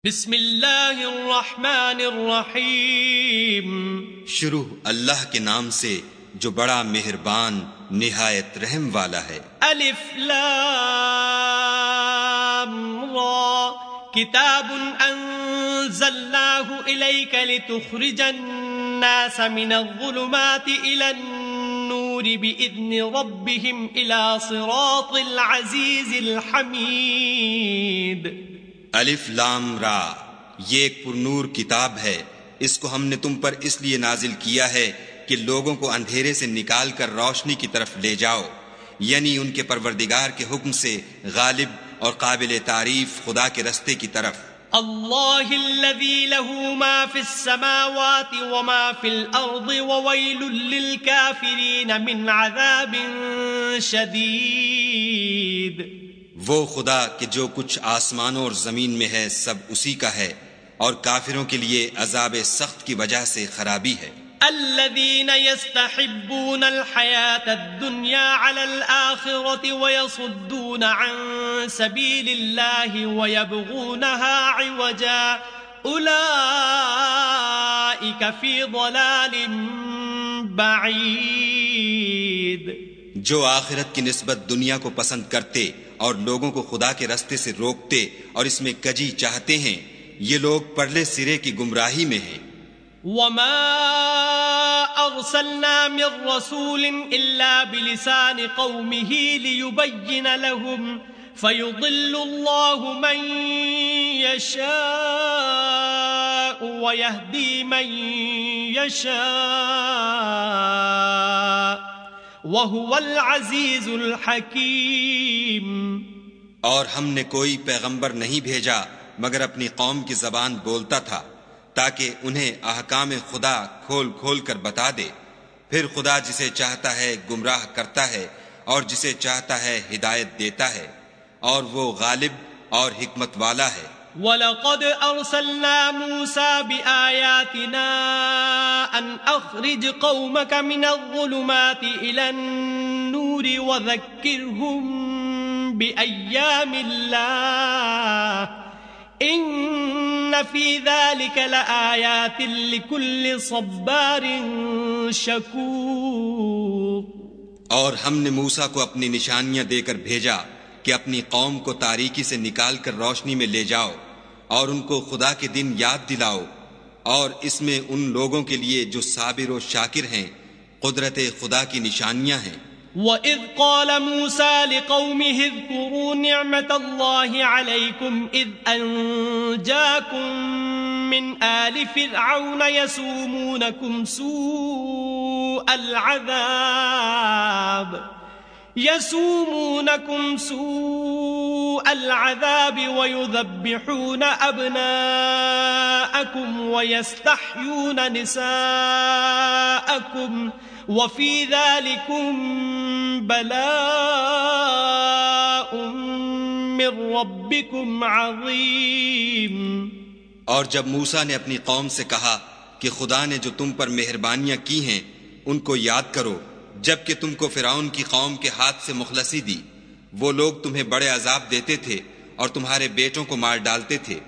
بسم اللہ الرحمن الرحیم۔ شروع اللہ کے نام سے جو بڑا مہربان نہایت رحم والا ہے۔ الف لام را کتاب انزلناه الیک لتخرج الناس من الظلمات الى النور باذن ربهم الى صراط العزیز الحمید۔ الف لام را، یہ ایک پرنور کتاب ہے، اس کو ہم نے تم پر اس لیے نازل کیا ہے کہ لوگوں کو اندھیرے سے نکال کر روشنی کی طرف لے جاؤ، یعنی ان کے پروردگار کے حکم سے غالب اور قابل تعریف خدا کے رستے کی طرف۔ اللہ الذی له ما فی السماوات وما فی الارض وویل للکافرین من عذاب شدید۔ وہ خدا کہ جو کچھ آسمانوں اور زمین میں ہے سب اسی کا ہے، اور کافروں کے لیے عذاب سخت کی وجہ سے خرابی ہے۔ الذين يستحبون الحياة الدنيا على الآخرة ويصدون عن سبيل الله ويبغونها عوجا أولئك في ضلال بعيد۔ جو آخرت کی نسبت دنیا کو پسند کرتے اور لوگوں کو خدا کے رستے سے روکتے اور اس میں کجی چاہتے ہیں، یہ لوگ پرلے سرے کی گمراہی میں ہیں۔ وما ارسلنا من رسول الا بلسان قومه ليبين لهم فيضل الله من يشاء ويهدي من يشاء وهو العزيز الحكيم۔ اور ہم نے کوئی پیغمبر نہیں بھیجا مگر اپنی قوم کی زبان بولتا تھا تاکہ انہیں احکام خدا کھول کھول کر بتا دے، پھر خدا جسے چاہتا ہے گمراہ کرتا ہے اور جسے چاہتا ہے ہدایت دیتا ہے، اور وہ غالب اور حکمت والا ہے۔ وَلَقَدْ أَرْسَلْنَا مُوسَى بِآيَاتِنَا أَنْ أَخْرِجْ قَوْمَكَ مِنَ الظُّلُمَاتِ إِلَى النُّورِ وَذَكِّرْهُمْ بِأَيَّامِ اللَّهِ إِنَّ فِي ذَلِكَ لَآيَاتٍ لِكُلِّ صَبَّارٍ شَكُورٍ۔ اور ہم نے موسیٰ کو اپنی نشانیاں دے کر بھیجا کہ اپنی قوم کو تاریکی سے نکال کر روشنی میں لے جاؤ اور ان کو خدا کے دن یاد دلاؤ، اور اس میں ان لوگوں کے لیے جو صابر و شاکر ہیں قدرت خدا کی نشانیاں ہیں۔ وَإِذْ قَالَ مُوسَى لِقَوْمِهِ اذْكُرُوا نِعْمَةَ اللَّهِ عَلَيْكُمْ إِذْ أَنْجَاكُمْ مِنْ آلِ فِرْعَوْنَ يَسُومُونَكُمْ سوء العذاب ويذبحون أبناءكم ويستحيون نساءكم وفي ذلكم بلاء من ربكم عظيم۔ اور جب موسیٰ نے اپنی قوم سے کہا کہ خدا نے جو تم پر مہربانیاں کی ہیں ان کو یاد کرو، جبکہ تم کو فرعون کی قوم کے ہاتھ سے مخلصی دی، وہ لوگ تمہیں بڑے عذاب دیتے تھے اور تمہارے بیٹوں کو مار ڈالتے تھے،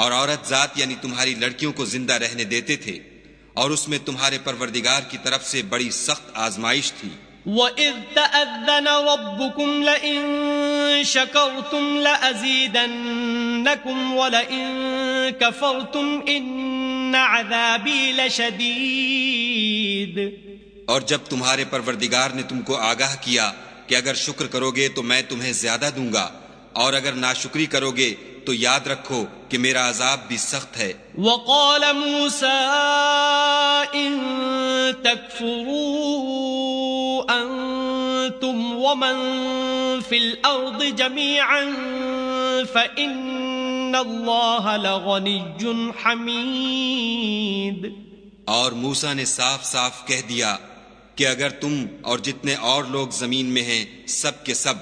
اور عورت ذات یعنی تمہاری لڑکیوں کو زندہ رہنے دیتے تھے، اور اس میں تمہارے پروردگار کی طرف سے بڑی سخت آزمائش تھی۔ وَإِذْ تَأَذَّنَ رَبُّكُمْ لَئِن شَكَرْتُمْ لَأَزِيدَنَّكُمْ وَلَئِن كَفَرْتُمْ إِنَّ عَذَابِي لَشَدِيدٌ۔ اور جب تمہارے پروردگار نے تم کو آگاہ کیا کہ اگر شکر کرو گے تو میں تمہیں زیادہ دوں گا، اور اگر ناشکری کرو گے تو یاد رکھو کہ میرا عذاب بھی سخت ہے۔ وَقَالَ مُوسَىٰ إِن تَكْفُرُوا أَنتُمْ وَمَن فِي الْأَرْضِ جَمِيعًا فَإِنَّ اللَّهَ لَغَنِيٌّ حَمِيدٌ۔ اور موسیٰ نے صاف صاف کہہ دیا کہ اگر تم اور جتنے اور لوگ زمین میں ہیں سب کے سب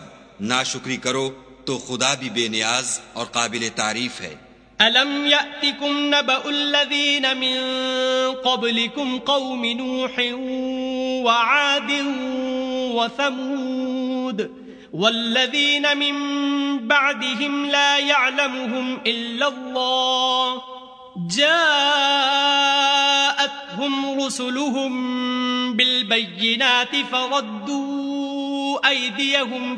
ناشکری کرو تو خدا بھی بے نیاز اور قابل تعریف ہے۔ أَلَمْ يَأْتِكُمْ نَبَأُ الَّذِينَ مِن قَبْلِكُمْ قَوْمِ نُوحٍ وَعَادٍ وَثَمُودَ وَالَّذِينَ مِن بعدهم لا يعلمهم إلا الله جاءتهم رسلهم بالبينات فردوا أيديهم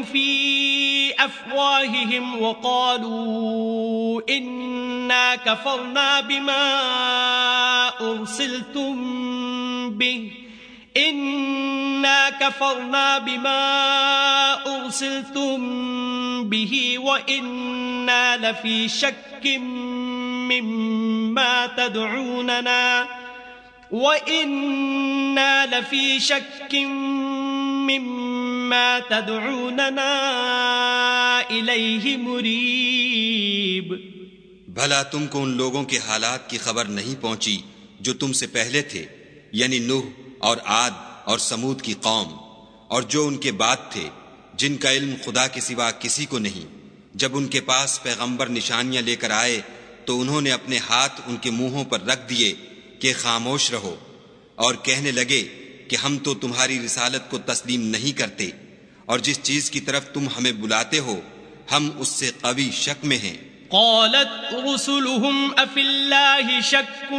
في أفواههم وقالوا إنا كفرنا بما أرسلتم به وإنا لفي شك مما تدعوننا إليه مريب. بھلا تم کو ان لوگوں کے حالات کی خبر نہیں پہنچی جو تم سے پہلے تھے، یعنی نوح اور عاد اور سمود کی قوم، اور جو ان کے بعد تھے جن کا علم خدا کے سوا کسی کو نہیں. جب ان کے پاس پیغمبر نشانیاں لے کر آئے تو انہوں نے اپنے ہاتھ ان کے منہوں پر رکھ دیے کہ خاموش رہو، اور کہنے لگے کہ ہم تو تمہاری رسالت کو تسلیم نہیں کرتے، اور جس چیز کی طرف تم ہمیں بلاتے ہو ہم اس سے قوی شک میں ہیں. قالت رسلهم أفي الله شك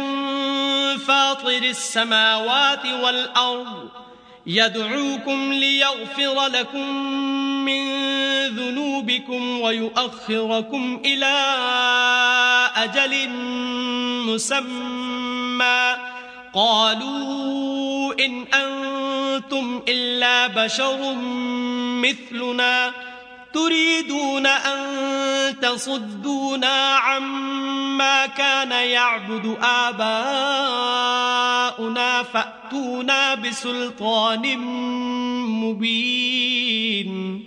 فاطر السماوات والأرض يدعوكم ليغفر لكم من ذنوبكم ويؤخركم إلى أجل مسمى قالوا إن أنتم إلا بشر مثلنا تريدون أن تصدونا عما كان يعبد آباؤنا فأتونا بسلطان مبين.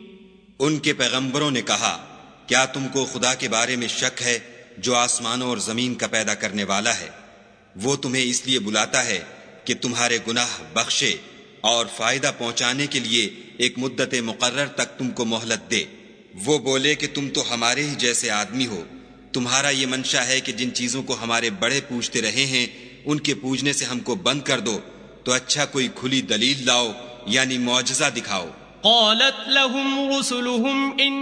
ان کے پیغمبروں نے کہا کیا تم کو خدا کے بارے میں شک ہے جو آسمانوں اور زمین کا پیدا کرنے والا ہے؟ وہ تمہیں اس لیے بلاتا ہے کہ تمہارے گناہ بخشے اور فائدہ پہنچانے کے لیے ایک مدت مقرر تک تم کو مہلت دے. وہ بولے کہ تم تو ہمارے ہی جیسے آدمی ہو، تمہارا یہ منشا ہے کہ جن چیزوں کو ہمارے بڑے پوجتے رہے ہیں ان کے پوجنے سے ہم کو بند کر دو، تو اچھا کوئی کھلی دلیل لاؤ یعنی معجزہ دکھاؤ. قالت لهم رسلهم إن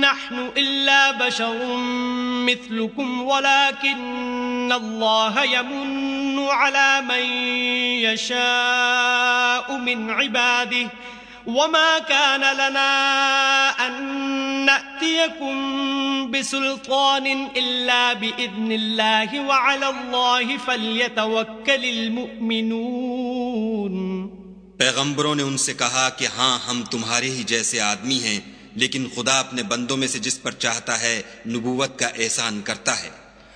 نحن إلا بشر مثلكم ولكن الله يمن على من يشاء من عباده وما كان لنا أن نأتيكم بسلطان إلا بإذن الله وعلى الله فليتوكل المؤمنون. پیغمبروں نے ان سے کہا کہ ہاں ہم تمہارے ہی جیسے آدمی ہیں، لیکن خدا اپنے بندوں میں سے جس پر چاہتا ہے نبوت کا احسان کرتا ہے،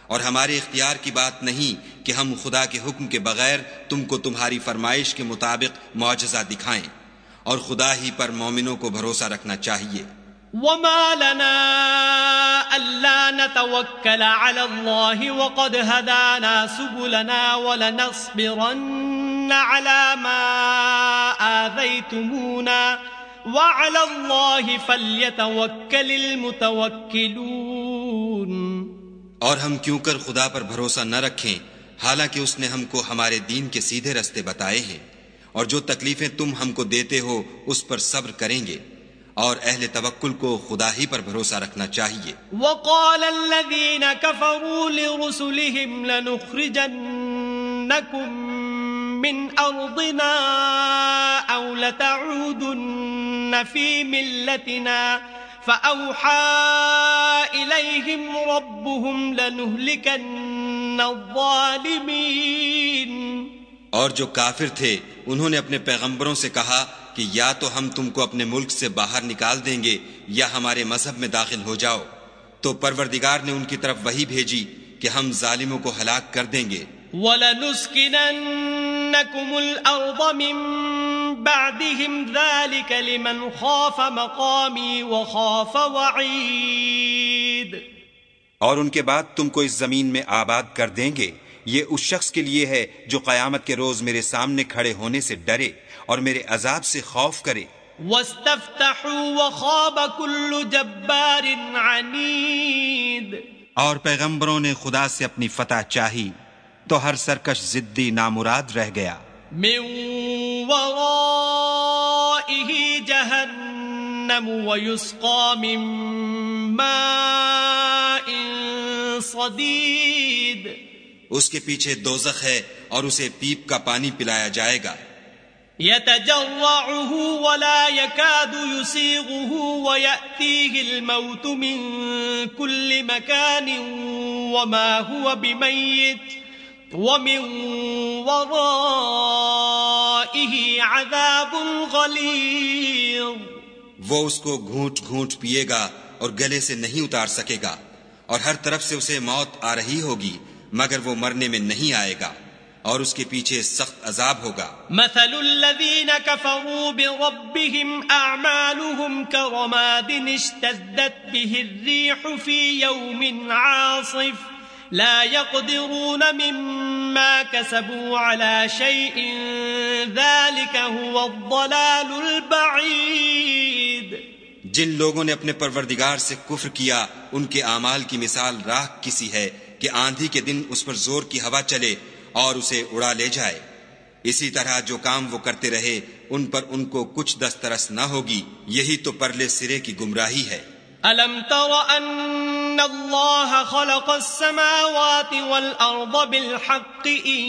اور ہمارے اختیار کی بات نہیں کہ ہم خدا کے حکم کے بغیر تم کو تمہاری فرمائش کے مطابق معجزہ دکھائیں، اور خدا ہی پر مومنوں کو بھروسہ رکھنا چاہیے. وما لنا ألا نتوكل على الله وقد هدانا سبلنا ولنصبرن على ما آذيتمونا وعلى الله فليتوكل المتوكلون. اور ہم کیوں کر خدا پر بھروسہ نہ رکھیں حالانکہ اس نے ہم کو ہمارے دین کے سیدھے رستے بتائے ہیں، اور جو تکلیفیں تم ہم کو دیتے ہو اس پر صبر کریں گے، اور اہل توکل کو خدا ہی پر بھروسہ رکھنا چاہیے. وقال الذين كفروا لرسلهم لنخرجنكم من أرضنا أو لتعودن في ملتنا فأوحى إليهم ربهم لنهلكن الظالمين. اور جو کافر تھے انہوں نے اپنے پیغمبروں سے کہا کہ یا تو ہم تم کو اپنے ملک سے باہر نکال دیں گے یا ہمارے مذہب میں داخل ہو جاؤ. تو پروردگار نے ان کی طرف وحی بھیجی کہ ہم ظالموں کو ہلاک کر دیں گے. وَلَنُسْكِنَنَّكُمُ الْأَرْضَ مِن بَعْدِهِمْ ذَلِكَ لِمَنْ خَافَ مَقَامِي وَخَافَ وَعِيدِ. اور ان کے بعد تم کو اس زمین میں آباد کر دیں گے، یہ اس شخص کے لیے ہے جو قیامت کے روز میرے سامنے کھڑے ہونے سے ڈرے اور میرے عذاب سے خوف کرے. وَاسْتَفْتَحُوا وَخَابَ كُلُّ جَبَّارٍ عَنِيدٍ. اور پیغمبروں نے خدا سے اپنی فتح چاہی تو ہر سرکش ضدی نامراد رہ گیا. من ورائه جهنم ويسقى من ماء صديد. اس کے پیچھے دوزخ ہے اور اسے پیپ کا پانی پلایا جائے گا. يتجرعه ولا يكاد يسيغه ويأتيه الموت من كل مكان وما هو بميت ومن ورائه عذاب غليظ. وہ اس کو گھونٹ گھونٹ پیے گا اور گلے سے نہیں اتار سکے گا، اور ہر طرف سے اسے موت آ رہی ہوگی مگر وہ مرنے میں نہیں آئے گا، اور اس کے پیچھے سخت عذاب ہوگا. مثل الذين كفروا بربهم أعمالهم كرماد اشتدت به الريح في يوم عاصف لا يقدرون مما كسبوا على شيء ذلك هو الضلال البعيد. جن لوگوں نے اپنے پروردگار سے کفر کیا ان کے اعمال کی مثال راکھ کسی ہے کہ آندھی کے دن اس پر زور کی ہوا چلے اور اسے اڑا لے جائے. اسی طرح جو کام وہ کرتے رہے ان پر ان کو کچھ دسترس نہ ہوگی. یہی تو پرلے سرے کی گمراہی ہے. أَلَمْ تَرَ أَنَّ اللَّهَ خَلَقَ السَّمَاوَاتِ وَالْأَرْضَ بِالْحَقِّ إِن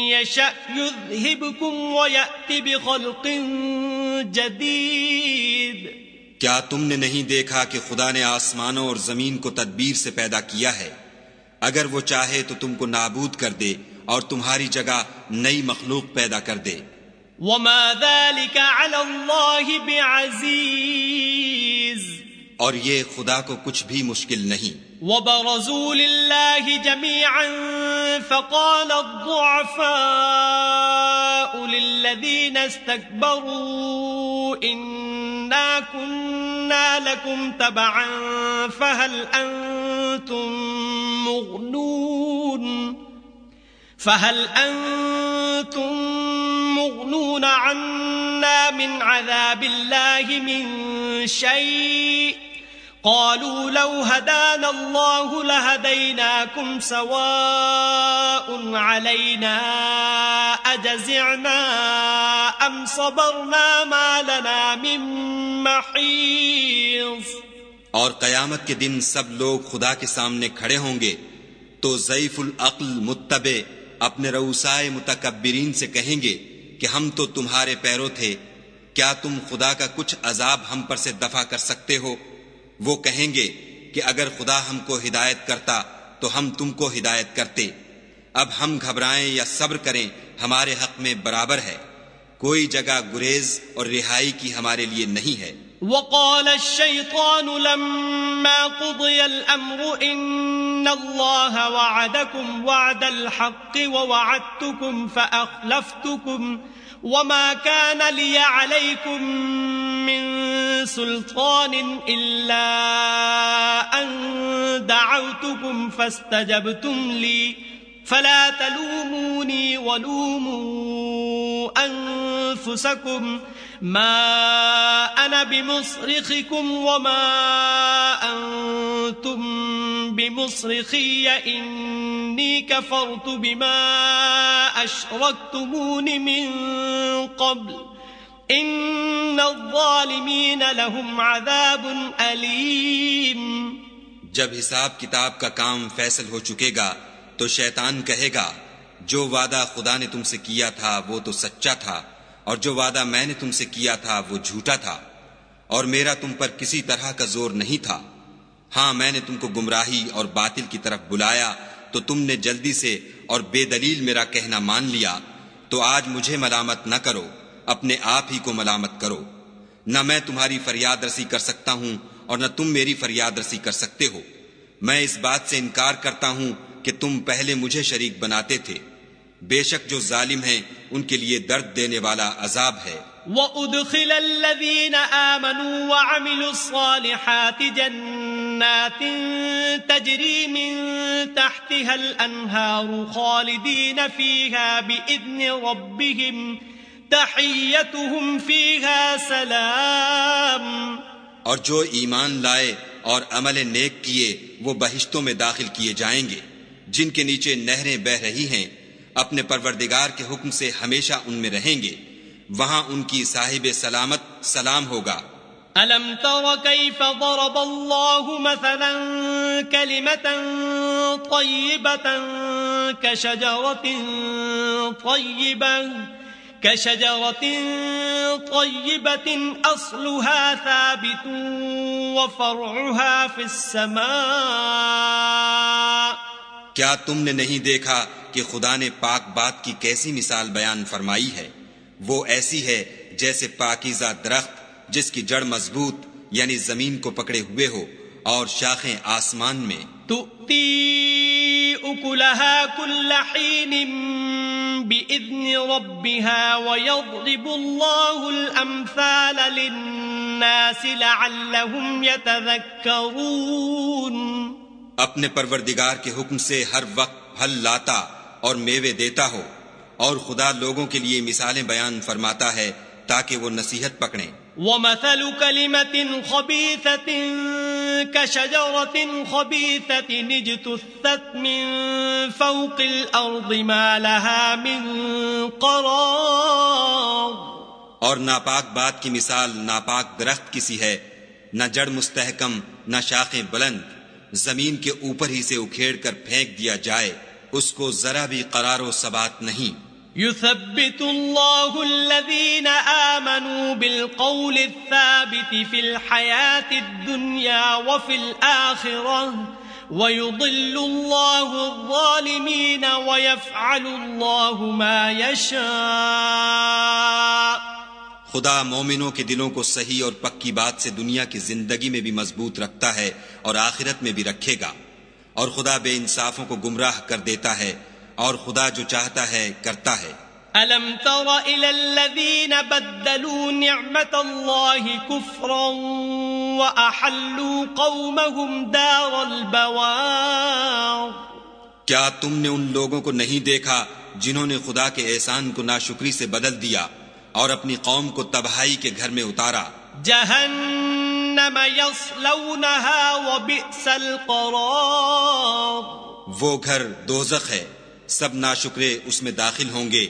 يَشَأْ يُذْهِبْكُمْ وَيَأْتِ بِخَلْقٍ جَدِيدٍ. کیا تم نے نہیں دیکھا کہ خدا نے آسمانوں اور زمین کو تدبیر سے پیدا کیا ہے؟ اگر وہ چاہے تو تم کو نابود کر دے اور تمہاری جگہ نئی مخلوق پیدا کر دے. وَمَا ذَلِكَ عَلَى اللَّهِ بِعَزِيزٍ. اور یہ خدا کو کچھ بھی مشکل نہیں. وَبَرَزُوا لِلَّهِ جَمِيعًا فَقَالَ الضُّعَفَاءُ لِلَّذِينَ اسْتَكْبَرُوا إِنَّا كُنَّا لَكُمْ تَبَعًا فَهَلْ أَنْتُمْ مُغْنُونَ عَنَّا مِنْ عَذَابِ اللَّهِ مِنْ شَيْءٍ قَالُوا لَوْ هَدَانَا اللَّهُ لَهَدَيْنَاكُمْ سَوَاءٌ عَلَيْنَا أَجَزِعْنَا أَمْ صَبَرْنَا مَا لَنَا مِنْ مَحِيصٍ. اور قیامت کے دن سب لوگ خدا کے سامنے کھڑے ہوں گے تو ضعیف العقل متبع اپنے رؤسائے متکبرین سے کہیں گے کہ ہم تو تمہارے پیرو تھے، کیا تم خدا کا کچھ عذاب ہم پر سے دفع کر سکتے ہو؟ وہ کہیں گے کہ اگر خدا ہم کو ہدایت کرتا تو ہم تم کو ہدایت کرتے. اب ہم گھبرائیں یا صبر کریں ہمارے حق میں برابر ہے. کوئی جگہ گریز اور رہائی کی ہمارے لیے نہیں ہے. وقال الشيطان لما قضي الأمر إن الله وعدكم وعد الحق ووعدتكم فأخلفتكم وما كان لي عليكم من سلطان إلا أن دعوتكم فاستجبتم لي فلا تلوموني ولوموا أنفسكم ما أنا بمصرخكم وما أنتم بمصرخي إني كفرت بما أشركتمون من قبل إن الظالمين لهم عذاب أليم. جب حساب کتاب کا کام فیصل ہو چکے گا تو شیطان کہے گا جو وعدہ خدا نے تم سے کیا تھا وہ تو سچا تھا اور جو وعدہ میں نے تم سے کیا تھا وہ جھوٹا تھا اور میرا تم پر کسی طرح کا زور نہیں تھا. ہاں میں نے تم کو گمراہی اور باطل کی طرف بلایا تو تم نے جلدی سے اور بے دلیل میرا کہنا مان لیا. تو آج مجھے ملامت نہ کرو، اپنے آپ ہی کو ملامت کرو. نہ میں تمہاری فریاد رسی کر سکتا ہوں اور نہ تم میری فریاد رسی کر سکتے ہو. میں اس بات سے انکار کرتا ہوں کہ تم پہلے مجھے شریک بناتے تھے. بے شک جو ظالم ہیں ان کے لیے درد دینے والا عذاب ہے. وَأُدْخِلَ الَّذِينَ آمَنُوا وَعَمِلُوا الصَّالِحَاتِ جَنَّاتٍ تَجْرِي مِن تَحْتِهَا الْأَنْهَارُ خَالِدِينَ فِيهَا بِإِذْنِ رَبِّهِمْ تَحِيَّتُهُمْ فِيهَا سَلَامٌ. اور جو ایمان لائے اور عمل نیک کیے وہ بہشتوں میں داخل کیے جائیں گے جن کے نیچے نہریں بہ رہی ہیں. اپنے پروردگار کے حکم سے ہمیشہ ان میں رہیں گے، وہاں ان کی صاحب سلامت سلام ہوگا۔ ألم تر كيف ضرب الله مثلا كلمة طيبة كشجرة طيبة أصلها ثابت وفرعها في السماء۔ کیا تم نے نہیں دیکھا کہ خدا نے پاک بات کی کیسی مثال بیان فرمائی ہے؟ وہ ایسی ہے جیسے پاکیزہ درخت جس کی جڑ مضبوط یعنی زمین کو پکڑے ہوئے ہو اور شاخیں آسمان میں۔ تؤتی اکلها كل حين بإذن ربها ويضرب الله الأمثال للناس لعلهم يتذكرون۔ اپنے پروردگار کے حکم سے ہر وقت پھل لاتا اور میوے دیتا ہو، اور خدا لوگوں کے لیے مثالیں بیان فرماتا ہے تاکہ وہ نصیحت پکڑیں۔ وَمَثَلُ كَلِمَةٍ خَبِيثَةٍ كَشَجَرَةٍ خَبِيثَةٍ اجْتُثَّتْ مِنْ فَوْقِ الْأَرْضِ مَا لَهَا مِنْ قَرَارٍ۔ اور ناپاک بات کی مثال ناپاک درخت کسی ہے، نہ جڑ مستحکم نہ شاخیں بلند، زمین کے اوپر ہی سے اکھیڑ کر پھینک دیا جائے، اس کو ذرا بھی قرار و ثبات نہیں۔ يثبت الله الذين آمنوا بالقول الثابت في الحياة الدنيا وفي الآخرة ويضل الله الظالمين ويفعل الله ما يشاء۔ خدا مومنوں کے دلوں کو صحیح اور پکی بات سے دنیا کی زندگی میں بھی مضبوط رکھتا ہے اور آخرت میں بھی رکھے گا، اور خدا بے انصافوں کو گمراہ کر دیتا ہے، اور خدا جو چاہتا ہے کرتا ہے۔ أَلَمْ تَرَ إِلَى الَّذِينَ بَدَّلُوا نِعْمَةَ اللَّهِ كُفْرًا وَأَحَلُّوا قَوْمَهُمْ دَارَ الْبَوَارِ۔ کیا تم نے ان لوگوں کو نہیں دیکھا جنہوں نے خدا کے احسان کو ناشکری سے بدل دیا اور اپنی قوم کو تباہی کے گھر میں اتارا؟ جہنم یصلونها وبئس القرار۔ وہ گھر دوزخ ہے، سب ناشکرے اس میں داخل ہوں گے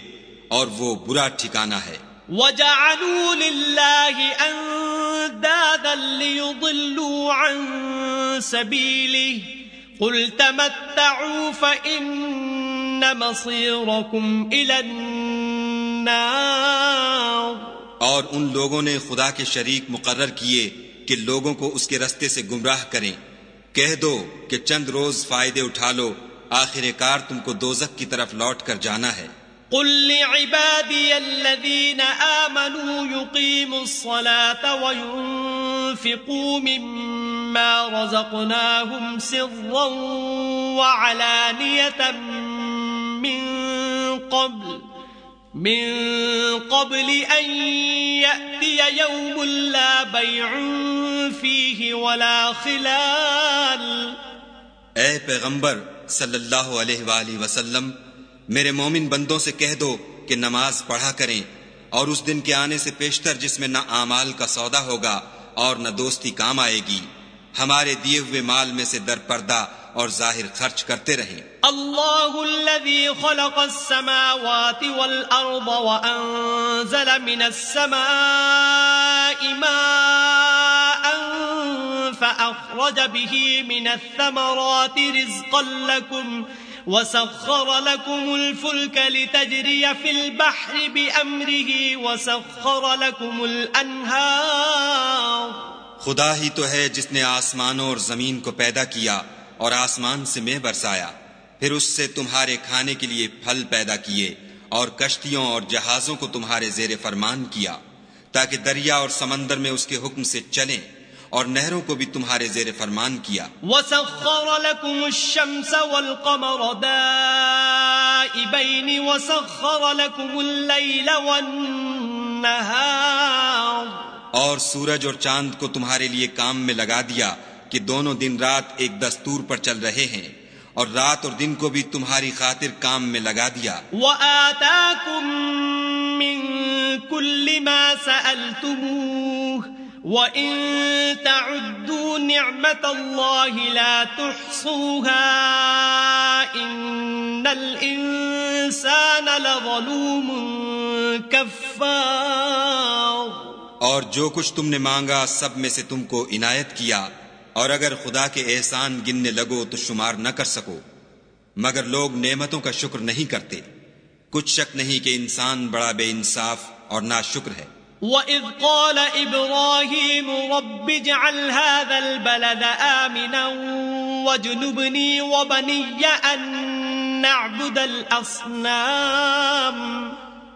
اور وہ برا ٹھکانہ ہے۔ وَجَعَلُوا لِلَّهِ أَنْدَادًا لِيُضِلُّوا عَنْ سَبِيلِهِ قُلْ تَمَتَّعُوا فَإِنَّ مَصِيرَكُمْ إِلَى النَّارِ۔ اور ان لوگوں نے خدا کے شریک مقرر کیے کہ لوگوں کو اس کے رستے سے گمراہ کریں، کہہ دو کہ چند روز فائدے اٹھا لو، آخر کار تم کو دوزخ کی طرف لوٹ کر جانا ہے۔ قل لعبادي الذين آمنوا يقيموا الصلاة وينفقوا مما رزقناهم سرا وعلانية من قبل أن يأتي يوم لا بيع فيه ولا خلال۔ اے پیغمبر صلی اللہ علیہ وآلہ وسلم، میرے مومن بندوں سے کہہ دو کہ نماز پڑھا کریں، اور اس دن کے آنے سے پیشتر جس میں نہ اعمال کا سودا ہوگا اور نہ دوستی کام آئے گی، ہمارے دیے ہوئے مال میں سے در پردہ اور ظاہر خرچ کرتے رہیں۔ اللہ الذي خلق السماوات والأرض وأنزل من السماء ماء فأخرج به من الثمرات رزقا لكم وسخر لكم الفلك لتجري في البحر بأمره وسخر لكم الأنهار۔ خدا ہی تو ہے جس نے آسمانوں اور زمین کو پیدا کیا اور آسمان سے مے برسایا، پھر اس سے تمہارے کھانے کے لیے پھل پیدا کیے اور کشتیوں اور جہازوں کو تمہارے زیر فرمان کیا تاکہ دریا اور سمندر میں اس کے حکم سے چلیں، اور نہروں کو بھی تمہارے زیر فرمان کیا۔ وَسَخَّرَ لَكُمُ الشَّمْسَ وَالْقَمَرَ دَائِبَيْنِ وَسَخَّرَ لَكُمُ اللَّيْلَ وَالنَّهَارَ۔ اور سورج اور چاند کو تمہارے لیے کام میں لگا دیا کہ دونوں دن رات ایک دستور پر چل رہے ہیں، اور رات اور دن کو بھی تمہاری خاطر کام میں لگا دیا۔ وَآتَاكُم مِّن كُلِّ مَا سَأَلْتُمُوهُ وَإِن تَعُدُّوا نِعْمَةَ اللَّهِ لَا تُحْصُوهَا إِنَّ الْإِنسَانَ لَظَلُومٌ كَفَّارٌ۔ اور جو کچھ تم نے مانگا سب میں سے تم کو عنایت کیا، اور اگر خدا کے احسان گننے لگو تو شمار نہ کر سکو، مگر لوگ نعمتوں کا شکر نہیں کرتے۔ کچھ شک نہیں کہ انسان بڑا بے انصاف اور ناشکر ہے۔ وَإِذْ قَالَ إِبْرَاهِيمُ رَبِّ اجْعَلْ هَذَا الْبَلَدَ آمِنًا وَاجْنُبْنِي وَبَنِيَّ أَن نَّعْبُدَ الْأَصْنَامَ۔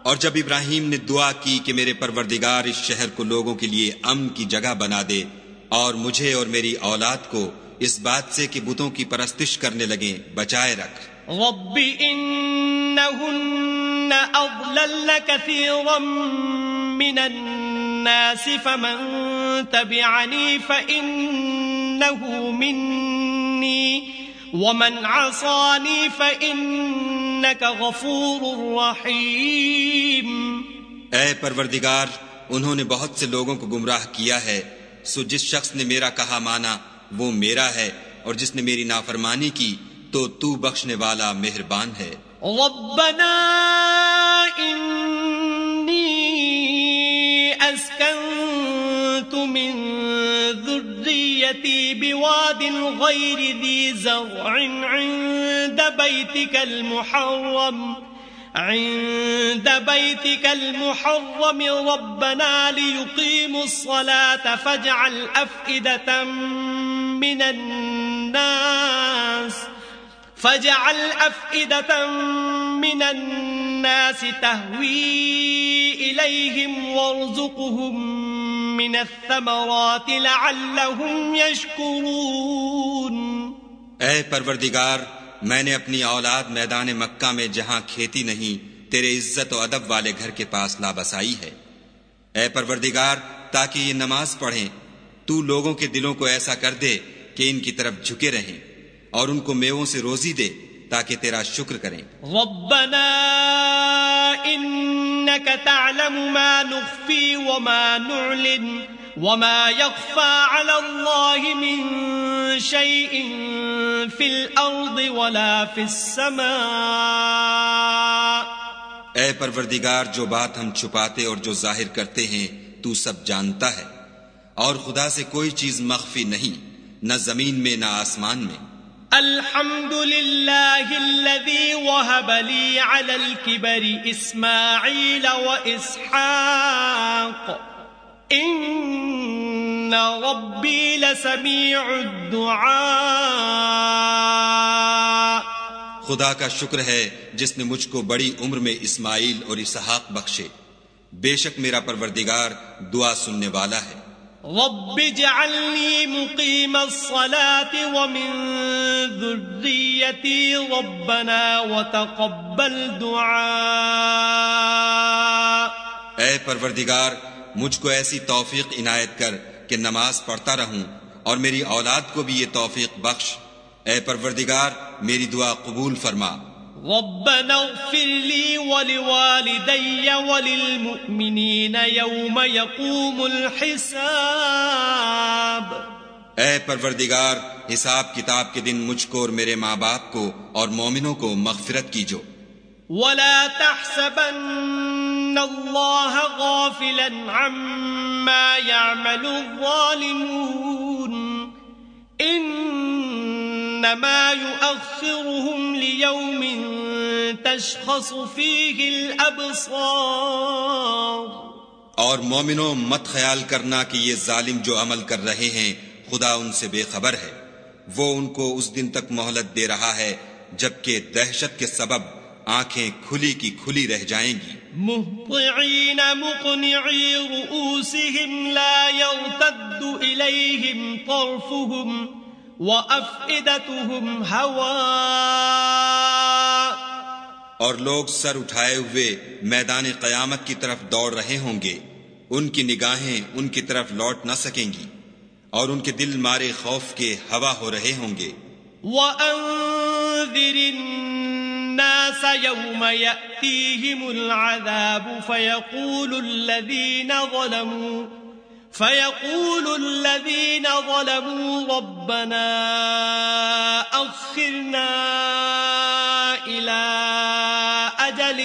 اور جب ابراہیم نے دعا کی کہ میرے پروردگار اس شہر کو لوگوں کے لیے امن کی جگہ بنا دے، اور مجھے اور میری اولاد کو اس بات سے کہ بتوں کی پرستش کرنے لگیں بچائے رکھ۔ رب إنهن أضللن كثيرا من الناس فمن تبعني فإنه مني ومن عصاني فإنك غفور رحيم۔ اے پروردگار، انہوں نے بہت سے لوگوں کو گمراہ کیا ہے، سو جس شخص نے میرا کہا مانا وہ میرا ہے، اور جس نے میری نافرمانی کی تو تو بخشنے والا مہربان ہے۔ ربنا انی اسکنت من ذریتی بواد غیر ذی زرع عند بیتك المحرم ربنا ليقيموا الصلاة فاجعل أفئدة من الناس تهوي إليهم وارزقهم من الثمرات لعلهم يشكرون۔ اے پروردگار، میں نے اپنی اولاد میدان مکہ میں جہاں کھیتی نہیں تیرے عزت و ادب والے گھر کے پاس لا بسائی ہے۔ اے پروردگار، تاکہ یہ نماز پڑھیں، تو لوگوں کے دلوں کو ایسا کر دے کہ ان کی طرف جھکے رہیں، اور ان کو میووں سے روزی دے تاکہ تیرا شکر کریں۔ ربنا انك تعلم ما نخفي وما نعلن وما يخفى على الله من شيء في الارض ولا في السماء۔ اے پروردگار، جو بات ہم چھپاتے اور جو ظاہر کرتے ہیں تو سب جانتا ہے، اور خدا سے کوئی چیز مخفی نہیں، نہ زمین میں نہ آسمان میں۔ الحمد لله الذي وهب لي على الكبر إسماعيل وإسحاق إن ربي لسميع الدعاء۔ خدا کا شکر ہے جس نے مجھ کو بڑی عمر میں اسماعیل اور اسحاق بخشے، بے شک میرا پروردگار دعا سننے والا ہے۔ رب اجعلني مقيم الصلاة ومن ذريتي ربنا وتقبل دعاء۔ اے پروردگار، مجھ کو ایسی توفیق عنایت کر کہ نماز پڑھتا رہوں، اور میری اولاد کو بھی یہ توفیق بخش۔ اے پروردگار، میری دعا قبول فرما۔ ربنا اغفر لي ولوالدي وللمؤمنين يوم يقوم الحساب۔ اے پروردگار، حساب کتاب کے دن مجھ کو اور میرے ماں باپ کو اور مومنوں کو مغفرت کیجو۔ ولا تحسبن الله غافلا عما يعمل الظالمون انما يؤخرهم ليوم تشخص فيه الابصار۔ اور مومنوں، مت خیال کرنا کہ یہ ظالم جو عمل کر رہے ہیں خدا ان سے بے خبر ہے، وہ ان کو اس دن تک مہلت دے رہا ہے جبکہ دہشت کے سبب آنکھیں کھلی کی کھلی رہ جائیں گی۔ مہطعین مقنعی رؤوسهم لا يرتد الیہم طرفهم وَأَفْئِدَتُهُمْ هَوَاءٌ۔ اور لوگ سر اٹھائے ہوئے میدان قیامت کی طرف دوڑ رہے ہوں گے، ان کی نگاہیں ان کی طرف لوٹ نہ سکیں گی، اور ان کے دل مارے خوف کے ہوا ہو رہے ہوں گے۔ وَأَنذِرِ النَّاسَ يَوْمَ يَأْتِيهِمُ الْعَذَابُ فَيَقُولُ فيقول الذين ظلموا ربنا أخرنا إلى أجل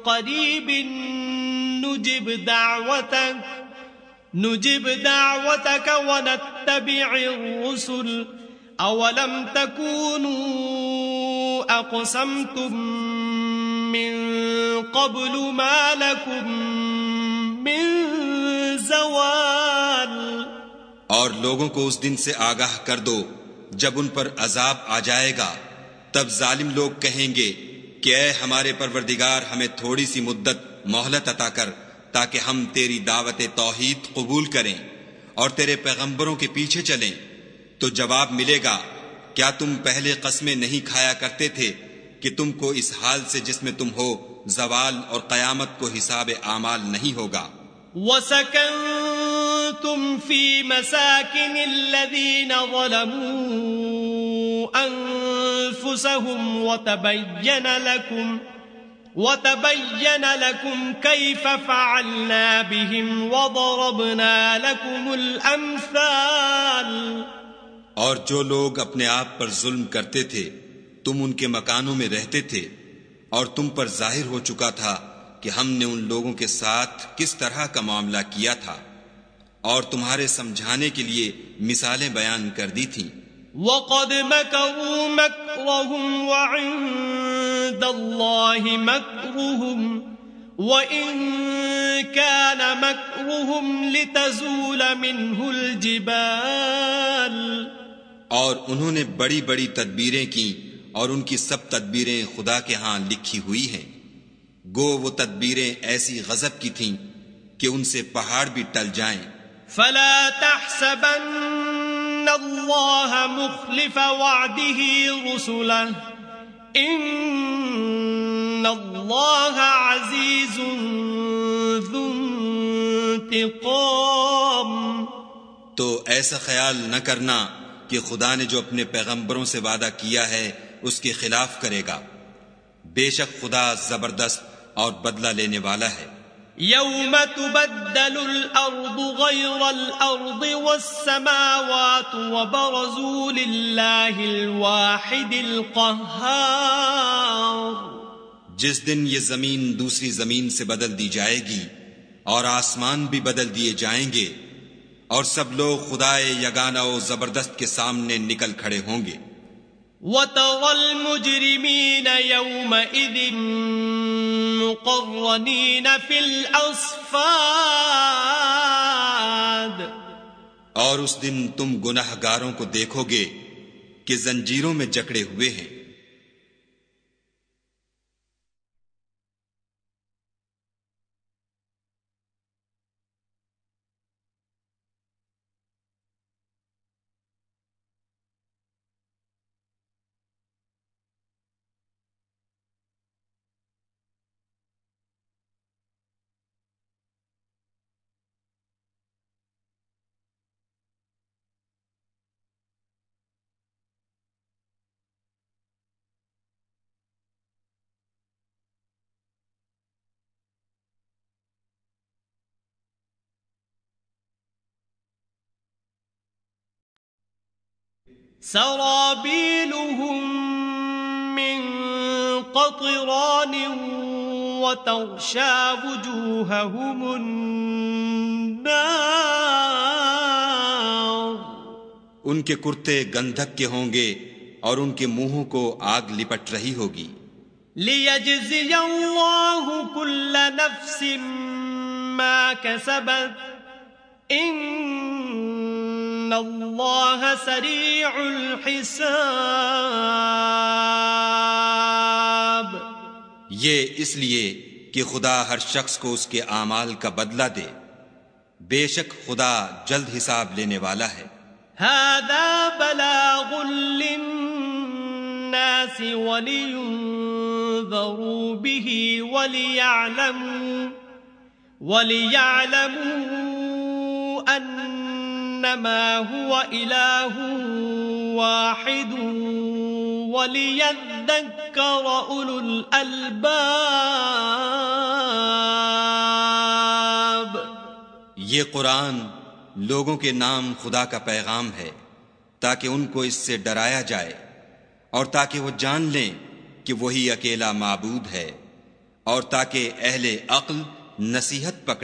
قريب نجب دعوتك ونتبع الرسل أولم تكونوا أقسمتم من قبل ما لكم من زوال. اور لوگوں کو اس دن سے آگاہ کر دو جب ان پر عذاب آ جائے گا. تب ظالم لوگ کہیں گے کہ اے ہمارے پروردگار ہمیں تھوڑی سی مدت مہلت عطا کر تاکہ ہم تیری دعوت توحید قبول کریں اور تیرے پیغمبروں کے پیچھے چلیں. تو جواب ملے گا کیا تم پہلے قسمیں نہیں کھایا کرتے تھے کہ تم کو اس حال سے جس میں تم ہو زوال اور قیامت کو حساب اعمال نہیں ہوگا. وَسَكَنْتُمْ فِي مَسَاكِنِ الَّذِينَ ظَلَمُوا أَنفُسَهُمْ وَتَبَيَّنَ لَكُمْ كَيْفَ فَعَلْنَا بِهِمْ وَضَرَبْنَا لَكُمُ الْأَمْثَالَ. اور جو لوگ اپنے آپ پر ظلم کرتے تھے تم ان کے مکانوں میں رہتے تھے اور تم پر ظاہر ہو چکا تھا کہ ہم نے ان لوگوں کے ساتھ کس طرح کا معاملہ کیا تھا اور تمہارے سمجھانے کے لیے مثالیں بیان کر دی تھیں. وَقَدْ مَكَرُوا مَكْرَهُمْ وَعِندَ اللَّهِ مَكْرُهُمْ وَإِن كَانَ مَكْرُهُمْ لِتَزُولَ مِنْهُ الْجِبَالُ. اور انہوں نے بڑی بڑی تدبیریں کی اور ان کی سب تدبیریں خدا کے ہاں لکھی ہوئی ہیں. گو وہ تدبیریں ایسی غضب کی تھیں کہ ان سے پہاڑ بھی ٹل جائیں. فَلَا تَحْسَبَنَّ اللَّهَ مُخْلِفَ وَعْدِهِ رُسُلَهُ إِنَّ اللَّهَ عَزِيزٌ ذُو انتقام. تو ایسا خیال نہ کرنا کہ خدا نے جو اپنے پیغمبروں سے وعدہ کیا ہے اس کے خلاف کرے گا. بے شک خدا زبردست اور بدلہ لینے والا ہے. یوم تبدل الارض غیر الارض والسماوات وبرزوا للہ الواحد القہار. جس دن یہ زمین دوسری زمین سے بدل دی جائے گی اور آسمان بھی بدل دیے جائیں گے اور سب لوگ خدائے یگانہ و زبردست کے سامنے نکل کھڑے ہوں گے. وَتَرَى الْمُجْرِمِينَ يَوْمَئِذٍ مُقَرَّنِينَ فِي الْأَصْفَادِ. اور اس دن تم گناہگاروں کو دیکھو گے کہ زنجیروں میں جکڑے ہوئے ہیں. سرابيلهم من قطران وتغشى وجوههم النار. ان کے کرتے گندھک کے ہوں گے اور ان کے منہوں کو آگ لپٹ رہی ہوگی. ليجزي الله كل نفس ما كسبت ان اللہ سریع الحساب. یہ اس لیے کہ خدا ہر شخص کو اس کے اعمال کا بدلہ دے. بے شک خدا جلد حساب لینے والا ہے. هذا بلاغ للناس ولينذروا به وليعلموا أنما هو إله واحد وليذكر أولو الألباب. یہ قرآن لوگوں کے نام خدا کا پیغام ہے تاکہ ان کو اس سے ڈرایا جائے اور تاکہ وہ جان لیں کہ وہی اکیلا معبود ہے، اور تاکہ اہل عقل نصیحت پکڑیں۔